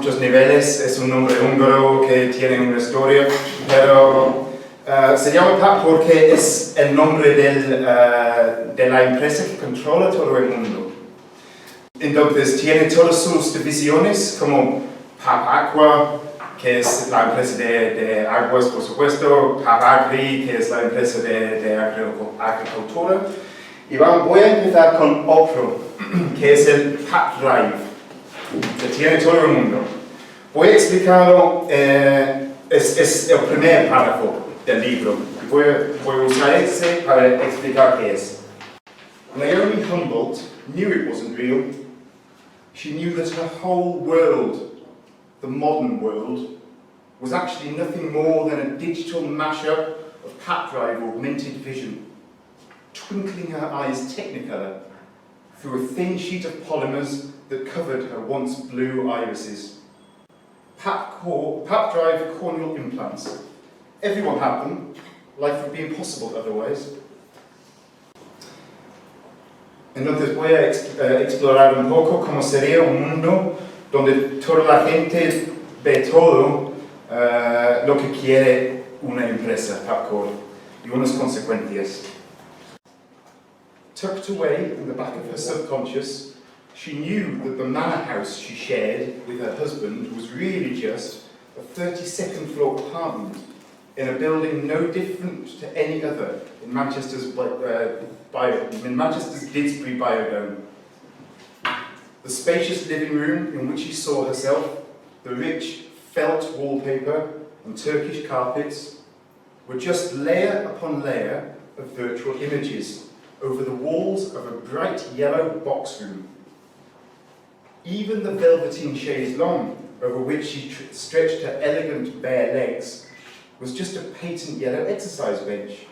muchos niveles, es un nombre húngaro que tiene una historia, pero se llama Pap porque es el nombre de la empresa que controla todo el mundo. Entonces tiene todas sus divisiones como Pap Aqua, que es la empresa de aguas, por supuesto, Pap Agri, que es la empresa de agricultura. Y voy a empezar con otro, que es el Pap Drive, que tiene todo el mundo. Voy a explicarlo, es el primer párrafo del libro. Voy a usar ese para explicar qué es. Naomi Humboldt knew it wasn't real. She knew that her whole world, the modern world, was actually nothing more than a digital mashup of Pap Drive augmented vision, twinkling her eyes technicolor through a thin sheet of polymers that covered her once blue irises. Pap Drive corneal implants. Everyone had them. Life would be impossible otherwise. Entonces voy a explorar un poco cómo sería un mundo donde toda la gente ve todo lo que quiere una empresa, Papcorp, y unas consecuencias. Tucked away in the back of her subconscious, she knew that the manor house she shared with her husband was really just a 32nd floor apartment in a building no different to any other in Manchester's Didsbury Biodome. The spacious living room in which she saw herself, the rich felt wallpaper and Turkish carpets, were just layer upon layer of virtual images over the walls of a bright yellow box room. Even the velveteen chaise longue over which she stretched her elegant bare legs was just a patent yellow exercise bench,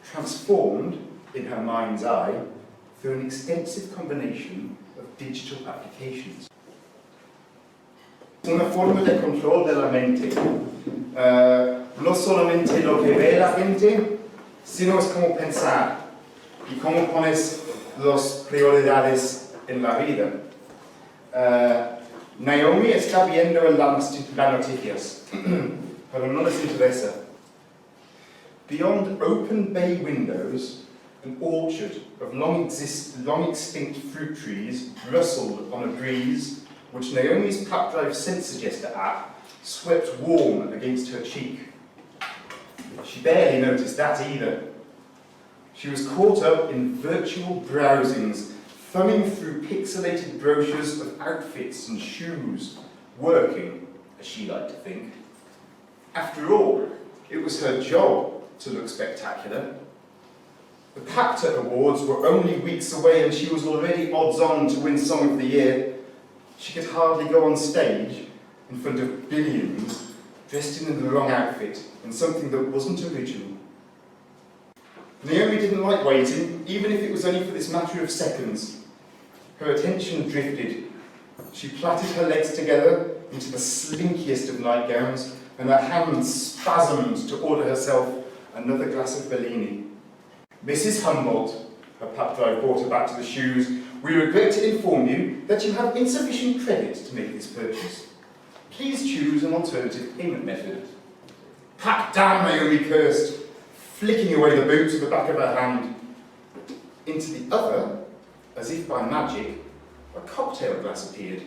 transformed, in her mind's eye, through an extensive combination of digital applications. Una forma de control de la mente. No solamente lo que ve la gente, sino es como pensar y cómo pones las prioridades en la vida. Naomi está viendo las noticias, pero no les interesa. Beyond open bay windows, an orchard of long extinct fruit trees rustled on a breeze which Naomi's Pap Drive scent suggester app swept warm against her cheek. She barely noticed that either. She was caught up in virtual browsings, thumbing through pixelated brochures of outfits and shoes, working, as she liked to think. After all, it was her job to look spectacular. The PAPTA Awards were only weeks away and she was already odds-on to win Song of the Year. She could hardly go on stage in front of billions, dressed in the wrong outfit, in something that wasn't original. Naomi didn't like waiting, even if it was only for this matter of seconds. Her attention drifted. She plaited her legs together into the slinkiest of nightgowns, and her hands spasmed to order herself another glass of Bellini. Mrs. Humboldt, her Pap Drive brought her back to the shoes. We regret to inform you that you have insufficient credit to make this purchase. Please choose an alternative payment method. Pap damn, Naomi cursed, flicking away the boot to the back of her hand. Into the other, as if by magic, a cocktail glass appeared.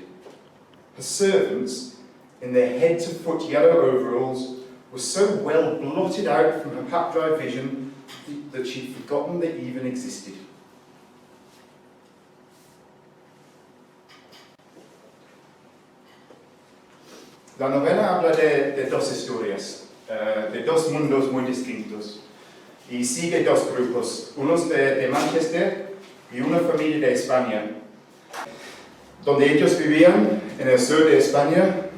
Her servants, in their head-to-foot yellow overalls, were so well blotted out from her Pap Drive vision that she'd forgotten they even existed. La novela habla de dos historias, de dos mundos muy distintos, y sigue dos grupos, unos de Manchester y una familia de España. Donde ellos vivían, en el sur de España,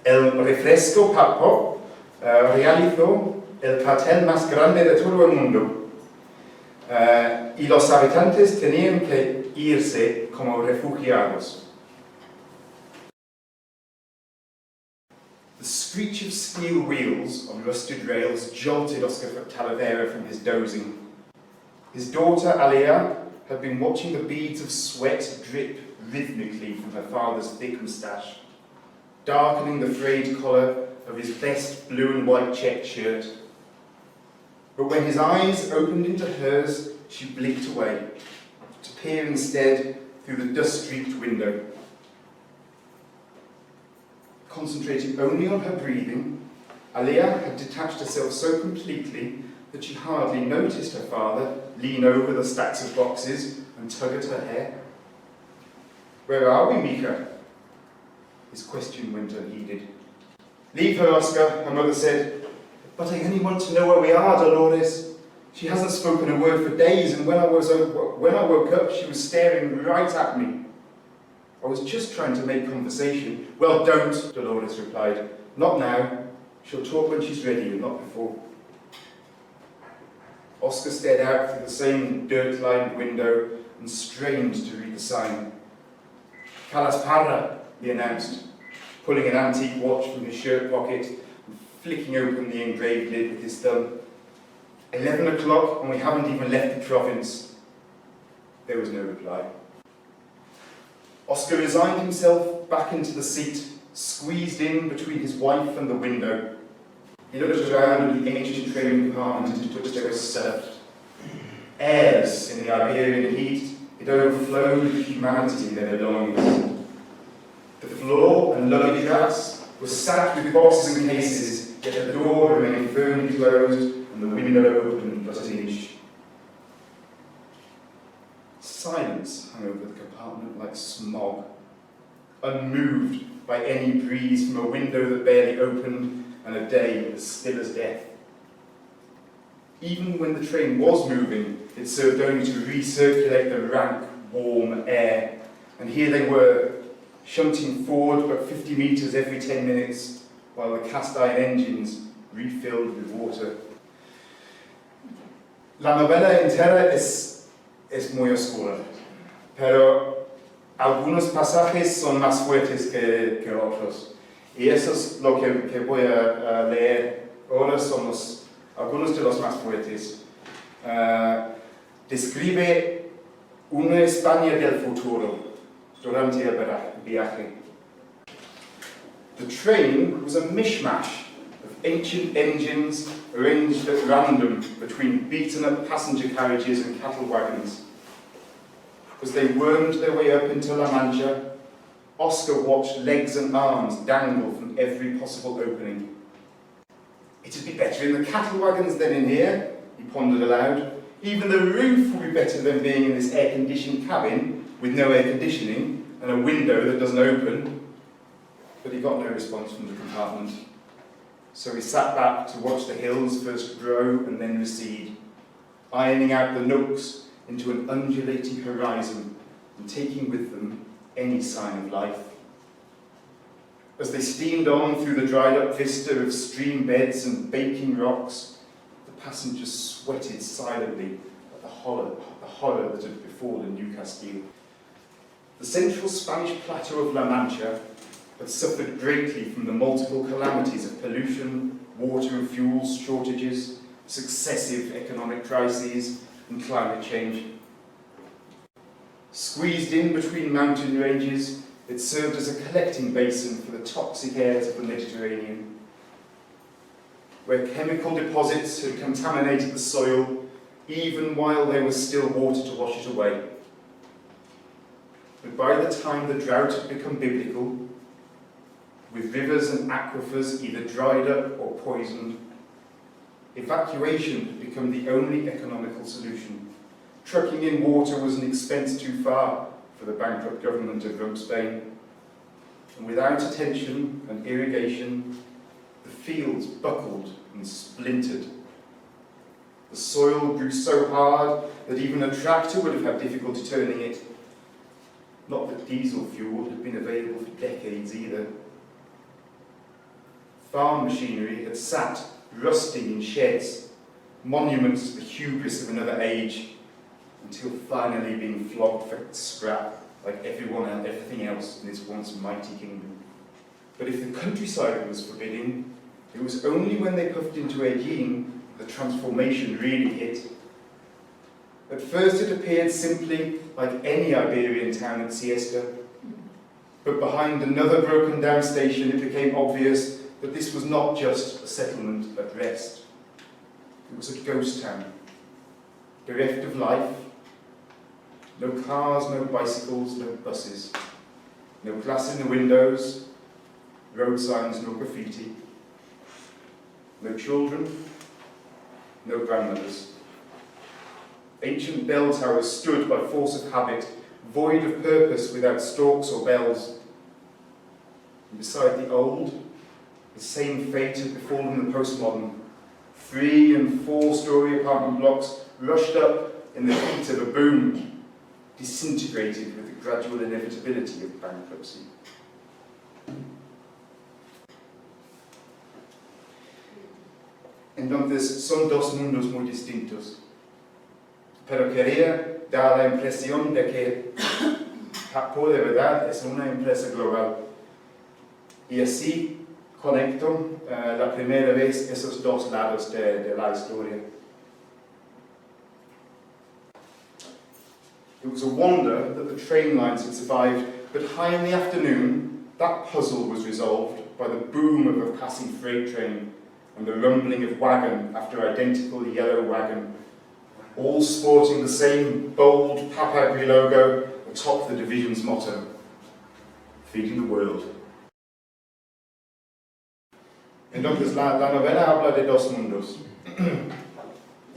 el refresco Pap Pop realizó el cartel más grande de todo el mundo, y los habitantes tenían que irse como refugiados. The screech of steel wheels on rusted rails jolted Oscar Talavera from his dozing. His daughter, Alia, had been watching the beads of sweat drip rhythmically from her father's thick moustache. darkening the frayed collar of his best blue and white checked shirt. But when his eyes opened into hers, she blinked away, to peer instead through the dust-streaked window. Concentrating only on her breathing, Aliyah had detached herself so completely that she hardly noticed her father lean over the stacks of boxes and tug at her hair. "Where are we, Mika?" His question went unheeded. "Leave her, Oscar," her mother said. "But I only want to know where we are, Dolores. She hasn't spoken a word for days, and when I woke up, she was staring right at me. I was just trying to make conversation." "Well, don't," Dolores replied. "Not now. She'll talk when she's ready, and not before." Oscar stared out through the same dirt-lined window and strained to read the sign. "Calas Parra," he announced, pulling an antique watch from his shirt pocket and flicking open the engraved lid with his thumb. 11 o'clock, and we haven't even left the province." There was no reply. Oscar resigned himself back into the seat, squeezed in between his wife and the window. He looked around at the ancient train compartment into which they were stuffed. Airless in the Iberian heat, it overflowed with humanity in their belongings. The floor and luggage racks were stacked with boxes and cases, yet the door remained firmly closed and the window open but an inch. Silence hung over the compartment like smog, unmoved by any breeze from a window that barely opened and a day as still as death. Even when the train was moving, it served only to recirculate the rank, warm air, and here they were, shunting forward but 50 metres every 10 minutes, while the cast-iron engines refilled with water. La novela entera es muy oscura, pero algunos pasajes son más fuertes que otros. Y eso es lo que voy a leer ahora, son algunos de los más fuertes. Describe una España del futuro durante el viaje. The train was a mishmash of ancient engines arranged at random between beaten-up passenger carriages and cattle wagons. As they wormed their way up into La Mancha, Oscar watched legs and arms dangle from every possible opening. "It'd be better in the cattle wagons than in here," he pondered aloud. "Even the roof would be better than being in this air-conditioned cabin with no air conditioning and a window that doesn't open." But he got no response from the compartment. So he sat back to watch the hills first grow and then recede, ironing out the nooks into an undulating horizon and taking with them any sign of life. As they steamed on through the dried-up vista of stream beds and baking rocks, the passengers sweated silently at the horror that had befallen New Castile. The central Spanish plateau of La Mancha had suffered greatly from the multiple calamities of pollution, water and fuel shortages, successive economic crises, and climate change. Squeezed in between mountain ranges, it served as a collecting basin for the toxic airs of the Mediterranean, where chemical deposits had contaminated the soil even while there was still water to wash it away. But by the time the drought had become biblical, with rivers and aquifers either dried up or poisoned, evacuation had become the only economical solution. Trucking in water was an expense too far for the bankrupt government of Rump Spain. And without attention and irrigation, the fields buckled and splintered. The soil grew so hard that even a tractor would have had difficulty turning it. Not that diesel fuel had been available for decades either. Farm machinery had sat rusting in sheds, monuments to the hubris of another age, until finally being flogged for scrap like everything else in this once mighty kingdom. But if the countryside was forbidding, it was only when they puffed into Aegean that the transformation really hit. At first it appeared simply like any Iberian town at siesta. But behind another broken down station, it became obvious that this was not just a settlement at rest. It was a ghost town, bereft of life. No cars, no bicycles, no buses. No glass in the windows, road signs, no graffiti. No children, no grandmothers. Ancient bell towers stood by force of habit, void of purpose, without stalks or bells. And beside the old, the same fate had befallen the postmodern. 3- and 4-story apartment blocks rushed up in the heat of a boom, disintegrated with the gradual inevitability of bankruptcy. Entonces, son dos mundos muy distintos. Pero quería dar la impresión de que Papo de verdad es una empresa global. Y así conecto la primera vez esos dos lados de la historia. It was a wonder that the train lines had survived, but high in the afternoon, that puzzle was resolved by the boom of a passing freight train and the rumbling of wagon after identical yellow wagon, all sporting the same bold Pap Dile logo atop the division's motto, feeding the world. Entonces, la novela habla de dos mundos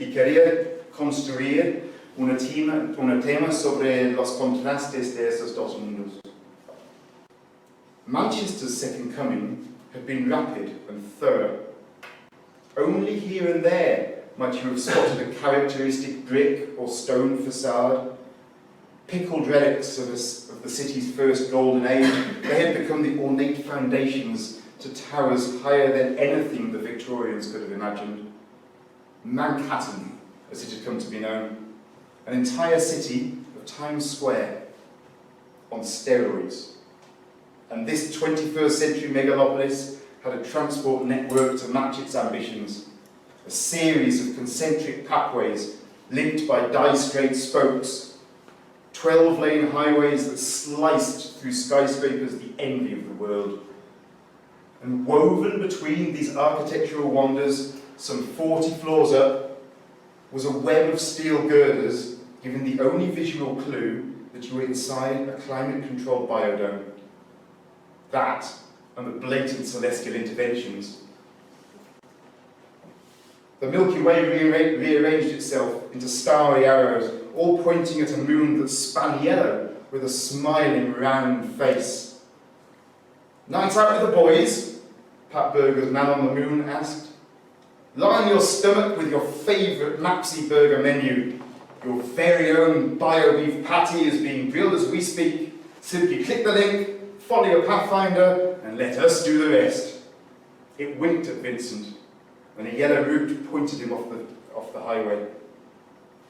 y quería construir un tema sobre los contrastes de esos dos mundos. Manchester's second coming had been rapid and thorough. Only here and there might you have spotted a characteristic brick or stone facade, pickled relics of the city's first golden age. They had become the ornate foundations to towers higher than anything the Victorians could have imagined. Manhattan, as it had come to be known. An entire city of Times Square on steroids. And this 21st century megalopolis had a transport network to match its ambitions. A series of concentric pathways linked by die-straight spokes. 12-lane highways that sliced through skyscrapers, the envy of the world. And woven between these architectural wonders, some 40 floors up, was a web of steel girders, giving the only visual clue that you were inside a climate-controlled biodome. That, and the blatant celestial interventions. The Milky Way rearranged itself into starry arrows, all pointing at a moon that span yellow with a smiling round face. "Night out with the boys?" Pat Burger's man on the moon asked. "Lie on your stomach with your favourite Mapsy Burger menu. Your very own bio-beef patty is being grilled as we speak. Simply click the link, follow your Pathfinder, and let us do the rest." It winked at Vincent, and a yellow route pointed him off the highway.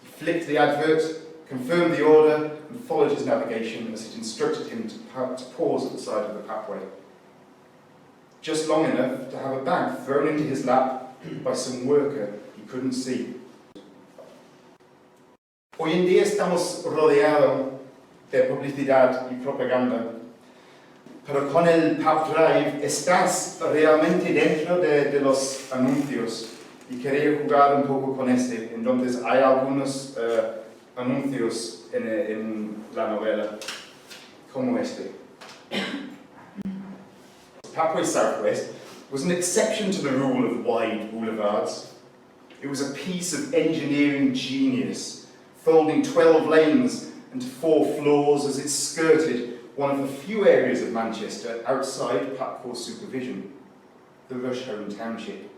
He flicked the advert, confirmed the order, and followed his navigation as it instructed him to pause at the side of the pathway. Just long enough to have a bag thrown into his lap by some worker he couldn't see. Hoy en día estamos rodeados de publicidad y propaganda, pero con el Pap Drive estás realmente dentro de los anuncios, y quería jugar un poco con este. Entonces hay algunos anuncios en la novela, como este. Papway Southwest was an exception to the rule of wide boulevards. It was a piece of engineering genius, folding 12 lanes into 4 floors as it skirted one of the few areas of Manchester outside Papway's supervision, the Rusholme Township.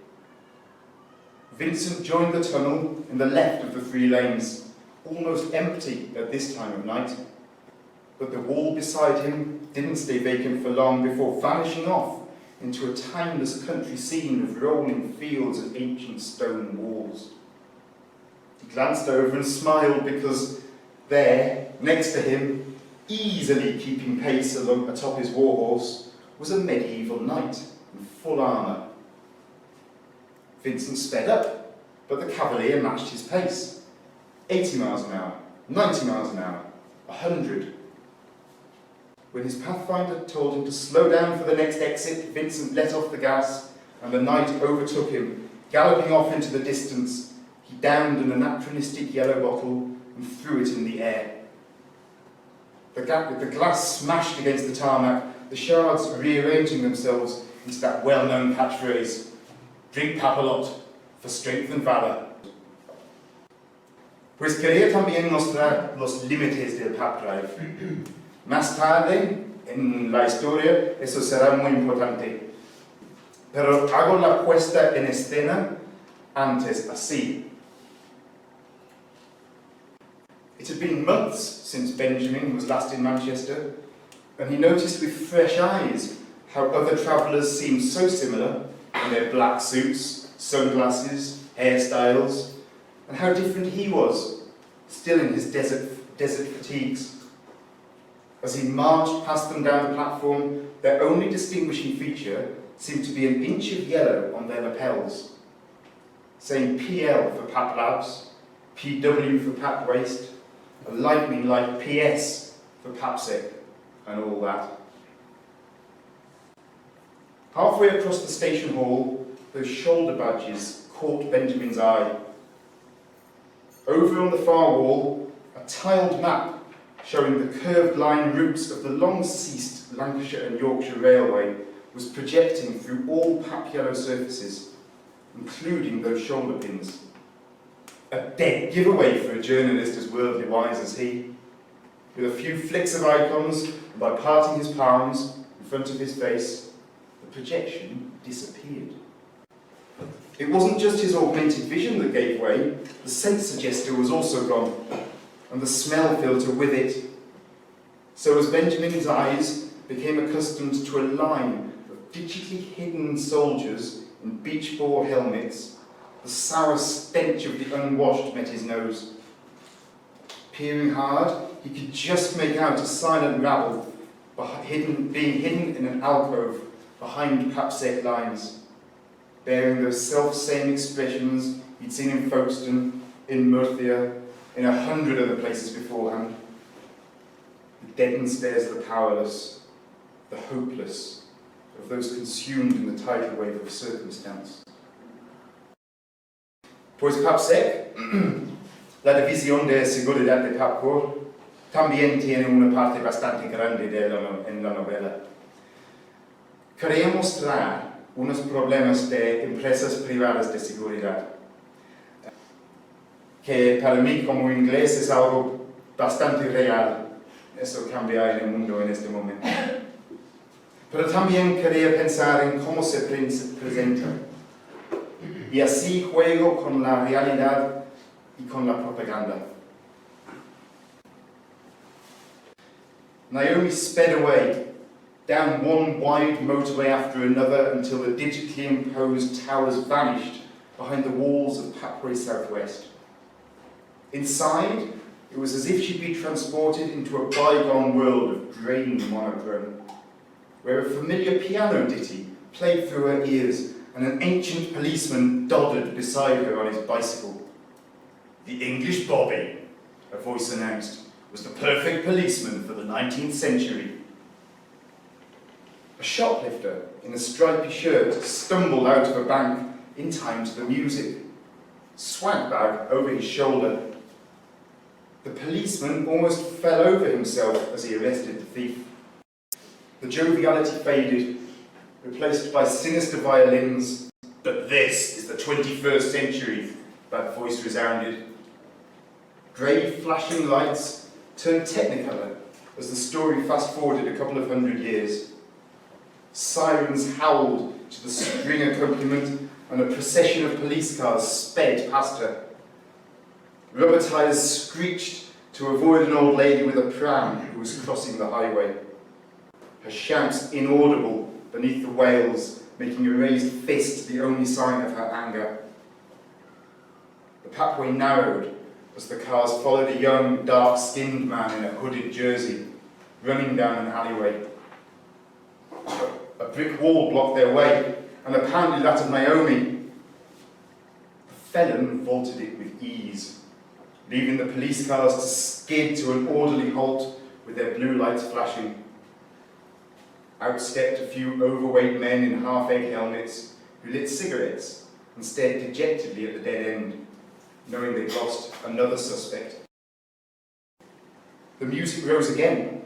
Vincent joined the tunnel in the left of the 3 lanes, almost empty at this time of night. But the wall beside him didn't stay vacant for long before vanishing off into a timeless country scene of rolling fields and ancient stone walls. He glanced over and smiled because there, next to him, easily keeping pace atop his warhorse, was a medieval knight in full armour. Vincent sped up, but the cavalier matched his pace. 80 miles an hour, 90 miles an hour, 100. When his pathfinder told him to slow down for the next exit, Vincent let off the gas, and the knight overtook him. Galloping off into the distance, he downed an anachronistic yellow bottle and threw it in the air. The glass smashed against the tarmac, the shards rearranging themselves into that well-known catchphrase, "Drink Pap a lot, for strength and valor." Pues quería también mostrar los límites del Pap Drive. Más tarde, en la historia, eso será muy importante. Pero hago la puesta en escena antes así. It had been months since Benjamin was last in Manchester, and he noticed with fresh eyes how other travellers seemed so similar in their black suits, sunglasses, hairstyles, and how different he was, still in his desert fatigues. As he marched past them down the platform, their only distinguishing feature seemed to be an inch of yellow on their lapels, saying PL for Pap Labs, PW for Pap Waste, a lightning like PS for Papsec, and all that. Halfway across the station hall, those shoulder badges caught Benjamin's eye. Over on the far wall, a tiled map showing the curved line routes of the long-ceased Lancashire and Yorkshire Railway was projecting through all Pap yellow surfaces, including those shoulder pins. A dead giveaway for a journalist as worldly wise as he. With a few flicks of icons, and by parting his palms in front of his face, the projection disappeared. It wasn't just his augmented vision that gave way, the scent suggester was also gone, and the smell filter with it. So as Benjamin's eyes became accustomed to a line of digitally hidden soldiers in beach bore helmets, the sour stench of the unwashed met his nose. Peering hard, he could just make out a silent rabble being hidden in an alcove behind Papsec lines, bearing those self-same expressions he'd seen in Folkestone, in Murcia, in 100 other places beforehand. The deadened stares of the powerless, the hopeless, of those consumed in the tidal wave of circumstance. Pues Papsec, la división de seguridad de Papcor, también tiene una parte bastante grande en la novela. Quería mostrar unos problemas de empresas privadas de seguridad, que para mí como inglés es algo bastante real. Eso cambia en el mundo en este momento. Pero también quería pensar en cómo se presenta. Y así juego con la realidad y con la propaganda. Naomi sped away, down one wide motorway after another until the digitally imposed towers vanished behind the walls of Papway Southwest. Inside, it was as if she'd been transported into a bygone world of draining monochrome, where a familiar piano ditty played through her ears and an ancient policeman doddered beside her on his bicycle. The English Bobby, a voice announced, was the perfect policeman for the 19th century. A shoplifter in a stripy shirt stumbled out of a bank in time to the music, swag bag over his shoulder. The policeman almost fell over himself as he arrested the thief. The joviality faded, replaced by sinister violins. But this is the 21st century, that voice resounded. Grey flashing lights turned technicolor as the story fast-forwarded a couple of hundred years. Sirens howled to the string accompaniment and a procession of police cars sped past her. Rubber tires screeched to avoid an old lady with a pram who was crossing the highway. Her shouts inaudible beneath the wails, making a raised fist the only sign of her anger. The pathway narrowed as the cars followed a young, dark-skinned man in a hooded jersey, running down an alleyway. A brick wall blocked their way, and apparently that of Naomi. The felon vaulted it with ease, leaving the police cars to skid to an orderly halt with their blue lights flashing. Out stepped a few overweight men in half-egg helmets who lit cigarettes and stared dejectedly at the dead end, knowing they'd lost another suspect. The music rose again,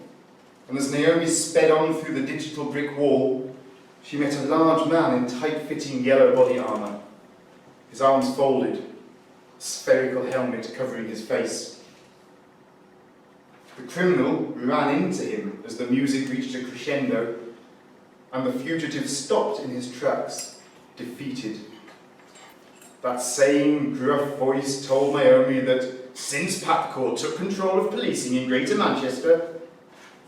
and as Naomi sped on through the digital brick wall, she met a large man in tight-fitting yellow body armour, his arms folded, a spherical helmet covering his face. The criminal ran into him as the music reached a crescendo, and the fugitive stopped in his tracks, defeated. That same gruff voice told Naomi that since Papcourt took control of policing in Greater Manchester,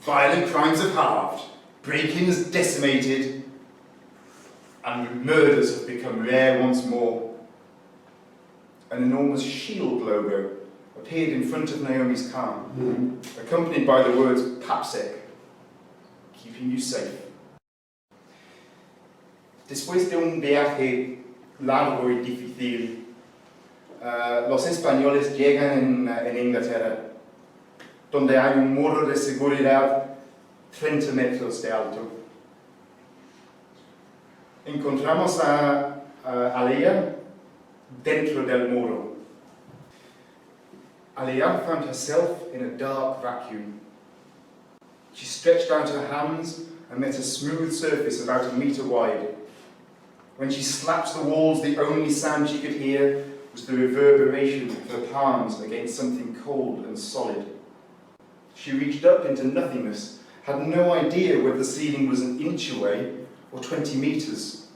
violent crimes have halved, break-ins decimated, and murders have become rare once more. An enormous shield logo appeared in front of Naomi's car, accompanied by the words PAPSEC, keeping you safe. Después de un viaje largo y difícil, los españoles llegan en Inglaterra, donde hay un muro de seguridad 30 metros de alto. Encontramos a Alia dentro del muro. Alia found herself in a dark vacuum. She stretched out her hands and met a smooth surface about a metre wide. When she slapped the walls, the only sound she could hear was the reverberation of her palms against something cold and solid. She reached up into nothingness, had no idea whether the ceiling was an inch away or 20 metres.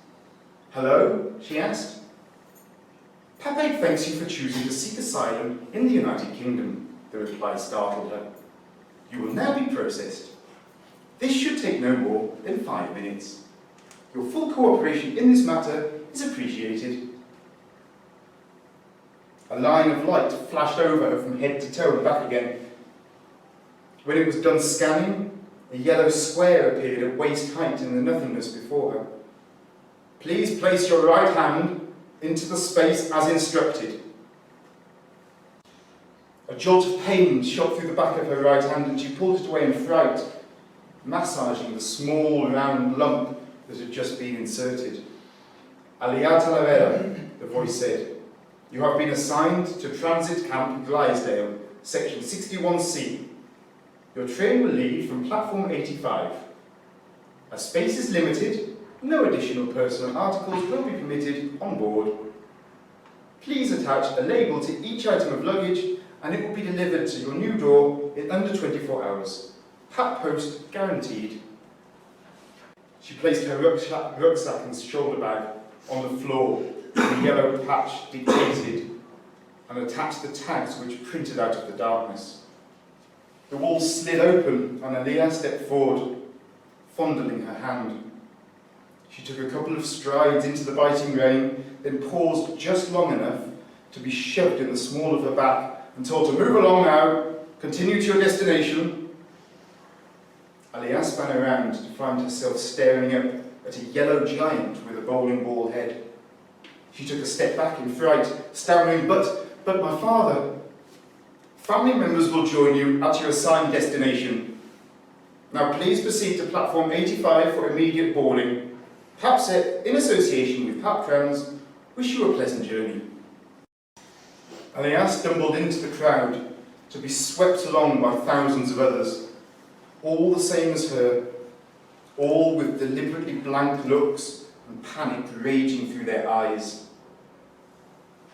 "Hello?" she asked. "Pape thanks you for choosing to seek asylum in the United Kingdom," the reply startled her. "You will now be processed. This should take no more than 5 minutes. Your full cooperation in this matter is appreciated." A line of light flashed over her from head to toe and back again. When it was done scanning, a yellow square appeared at waist height in the nothingness before her. "Please place your right hand into the space as instructed." A jolt of pain shot through the back of her right hand and she pulled it away in fright, massaging the small round lump that had just been inserted. "Alia Talavera," the voice said. "You have been assigned to Transit Camp Gleisdale, Section 61C. Your train will leave from platform 85. As space is limited, no additional personal articles will be permitted on board. Please attach a label to each item of luggage and it will be delivered to your new door in under 24 hours. Pat Post guaranteed." She placed her rucksack and shoulder bag on the floor, the yellow patch dictated, and attached the tags which printed out of the darkness. The wall slid open and Alia stepped forward, fondling her hand. She took a couple of strides into the biting rain, then paused just long enough to be shoved in the small of her back and told to move along now, continue to your destination. Alia spun around to find herself staring up at a yellow giant with a bowling ball head. She took a step back in fright, stammering, but my father. "Family members will join you at your assigned destination. Now please proceed to platform 85 for immediate boarding. PAPSEC, in association with PAPTRANS, wish you a pleasant journey." Alia stumbled into the crowd to be swept along by thousands of others, all the same as her, all with deliberately blank looks and panic raging through their eyes.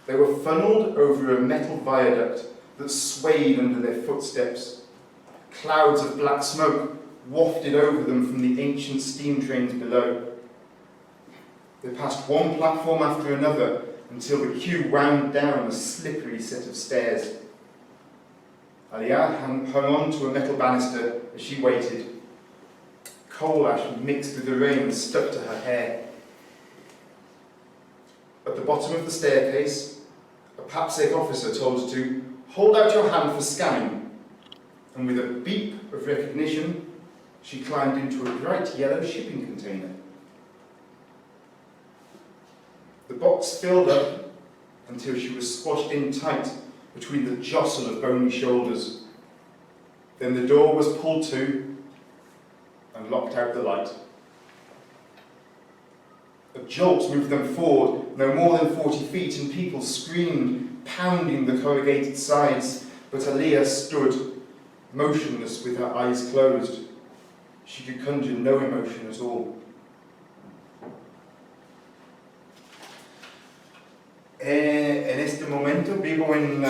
They were funneled over a metal viaduct that swayed under their footsteps. Clouds of black smoke wafted over them from the ancient steam trains below. They passed one platform after another until the queue wound down a slippery set of stairs. Alia hung on to a metal banister as she waited. Coal ash mixed with the rain stuck to her hair. At the bottom of the staircase, a PAPSEC officer told her to hold out your hand for scanning, and with a beep of recognition, she climbed into a bright yellow shipping container. The box filled up until she was squashed in tight between the jostle of bony shoulders. Then the door was pulled to and locked out the light. A jolt moved them forward, no more than 40 feet, and people screamed, pounding the corrugated sides. But Aliyah stood, motionless with her eyes closed. She could conjure no emotion at all. En este momento vivo en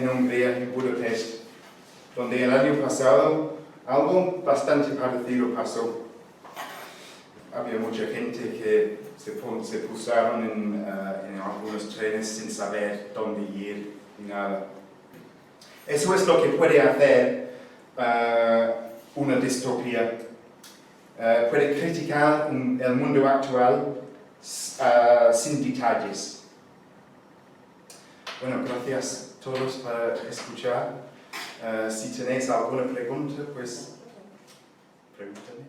Hungría, en Budapest, donde el año pasado algo bastante parecido pasó. Había mucha gente que se pusieron en algunos trenes sin saber dónde ir ni nada. Eso es lo que puede hacer una distopia. Puede criticar el mundo actual sin detalles. Bueno, gracias a todos por escuchar. Si tenéis alguna pregunta, pues pregúntame.